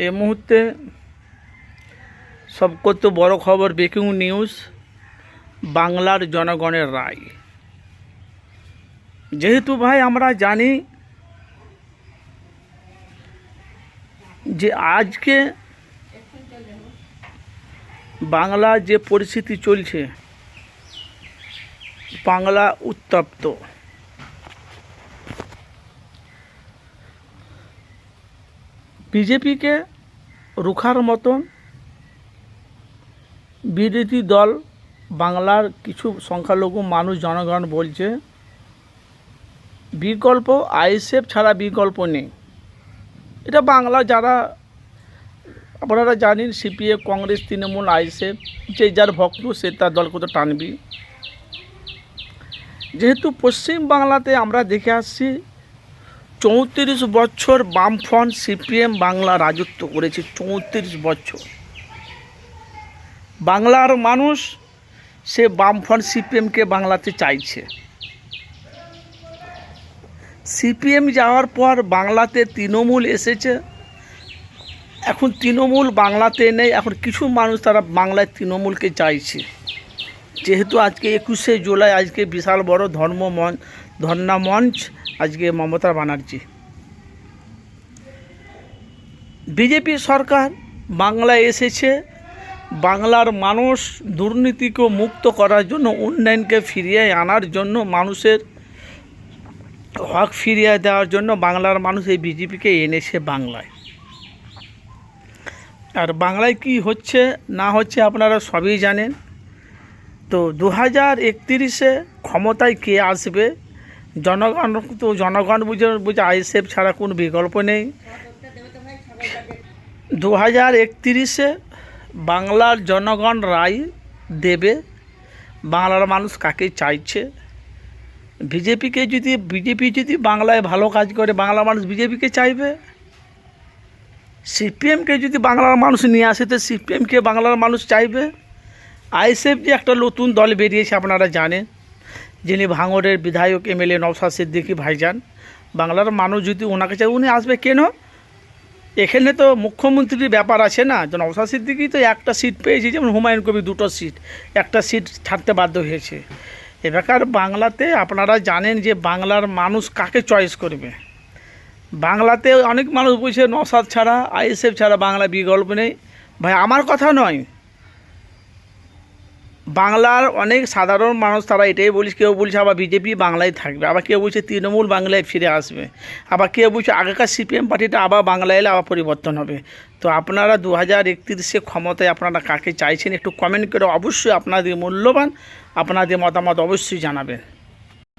এই মুহূর্তে সবকত বড় খবর, ব্রেকিং নিউজ, বাংলার জনগণের রায়। যেহেতু ভাই আমরা জানি যে আজকে বাংলা যে পরিস্থিতি চলছে, বাংলা উত্তপ্ত। বিজেপিকে রুখার মতন বিরোধী দল বাংলার কিছু সংখ্যালঘু মানুষ জনগণ বলছে বিকল্প আইএসএফ ছাড়া বিকল্প নেই। এটা বাংলা যারা আপনারা জানেন, সিপিএম, কংগ্রেস, তৃণমূল, আইএসএফ, যে যার ভক্ত সে তার দল কত টানবি। যেহেতু পশ্চিম বাংলাতে আমরা দেখে আসছি 34 বছর বামফ্রন্ট সিপিএম বাংলা রাজত্ব করেছে। 34 বছর বাংলার মানুষ সে বামফ্রন্ট সিপিএমকে বাংলাতে চাইছে। সিপিএম যাওয়ার পর বাংলাতে তৃণমূল এসেছে। এখন তৃণমূল বাংলাতে নেই, এখন কিছু মানুষ তারা বাংলায় তৃণমূলকে চাইছে। যেহেতু আজকে 21শে জুলাই, আজকে বিশাল বড় ধর্ণা মঞ্চ, আজকে মমতা ব্যানার্জি। বিজেপি সরকার বাংলায় এসেছে বাংলার মানুষ দুর্নীতিকে মুক্ত করার জন্য, উন্নয়নকে ফিরিয়ে আনার জন্য, মানুষের হক ফিরিয়ে দেওয়ার জন্য বাংলার মানুষ এই বিজেপিকে এনেছে বাংলায়। আর বাংলায় কি হচ্ছে না হচ্ছে আপনারা সবই জানেন। তো 2031-এ ক্ষমতায় কে আসবে, জনগণ বুঝে আইএসএফ ছাড়া কোনো বিকল্প নেই। 2031-এ বাংলার জনগণ রায় দেবে বাংলার মানুষ কাকে চাইছে। বিজেপি যদি বাংলায় ভালো কাজ করে বাংলার মানুষ বিজেপিকে চাইবে। সিপিএমকে যদি বাংলার মানুষ নিয়ে আসে তো সিপিএমকে বাংলার মানুষ চাইবে। আইএসএফ যে একটা নতুন দল বেরিয়েছে আপনারা জানেন, যিনি ভাঙড়ের বিধায়ক এমএলএ নওশাদ সিদ্দিকী ভাইজান, বাংলার মানুষ যদি ওনাকে চাই উনি আসবে কেন? এখানে তো মুখ্যমন্ত্রীর ব্যাপার আছে না। নওশাদ সিদ্দিকী তো একটা সিট পেয়েছে, যেমন হুমায়ুন কবির 2টো সিট, একটা সিট ছাড়তে বাধ্য হয়েছে। এবার বাংলাতে আপনারা জানেন যে বাংলার মানুষ কাকে চয়েস করবে। বাংলাতে অনেক মানুষ বলছে নওশাদ ছাড়া, আইএসএফ ছাড়া বাংলা বিকল্প নেই। ভাই আমার কথা নয়, বাংলার অনেক সাধারণ মানুষ তারা এটাই বলছে। কেউ বলছে আবার বিজেপি বাংলায় থাকবে, আবার কেউ বলছে তৃণমূল বাংলায় ফিরে আসবে, আবার কেউ বলছে আগেকার সিপিএম পার্টিটা আবার বাংলায় এলে আবার পরিবর্তন হবে। তো আপনারা 2031-এ ক্ষমতায় আপনারা কাকে চাইছেন একটু কমেন্ট করে অবশ্যই আপনাদের মূল্যবান আপনাদের মতামত অবশ্যই জানাবেন।